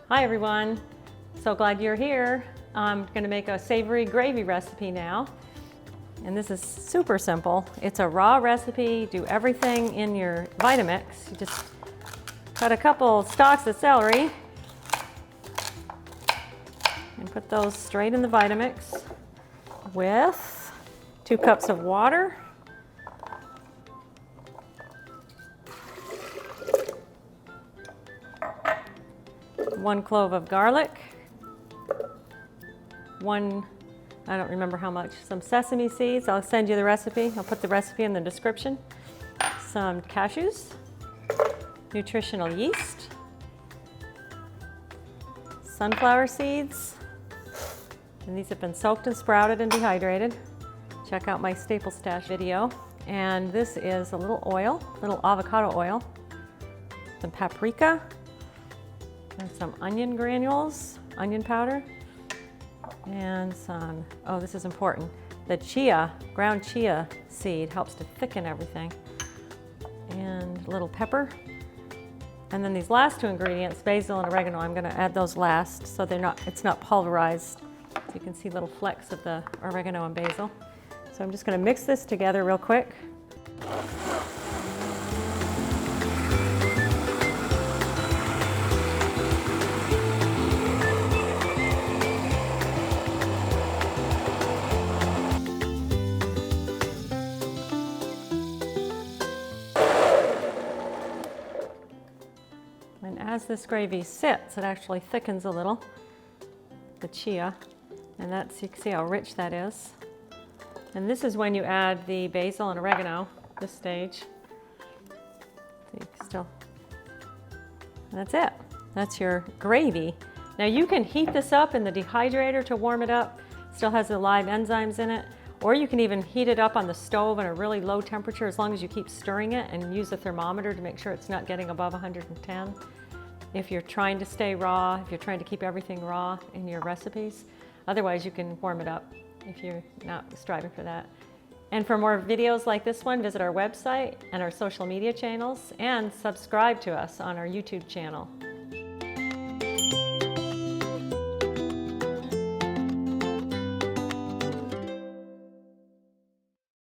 Hi everyone, so glad you're here. I'm going to make a savory gravy recipe now. And this is super simple. It's a raw recipe. Do everything in your Vitamix. You just cut a couple stalks of celery and put those straight in the Vitamix with 2 cups of water. One clove of garlic, I don't remember how much, some sesame seeds. I'll send you the recipe. I'll put the recipe in the description. Some cashews, nutritional yeast, sunflower seeds, and these have been soaked and sprouted and dehydrated. Check out my staple stash video. And this is a little oil, little avocado oil, some paprika, and some onion granules, onion powder, and some, oh, this is important, the chia, ground chia seed helps to thicken everything, and a little pepper. And then these last 2 ingredients, basil and oregano, I'm going to add those last so it's not pulverized. So you can see little flecks of the oregano and basil. So I'm just going to mix this together real quick. And as this gravy sits, it actually thickens a little, the chia, and you can see how rich that is. And this is when you add the basil and oregano, this stage. So you can still, and that's it. That's your gravy. Now you can heat this up in the dehydrator to warm it up. It still has the live enzymes in it. Or you can even heat it up on the stove at a really low temperature as long as you keep stirring it and use a thermometer to make sure it's not getting above 110. If you're trying to stay raw, if you're trying to keep everything raw in your recipes. Otherwise, you can warm it up if you're not striving for that. And for more videos like this one, visit our website and our social media channels and subscribe to us on our YouTube channel.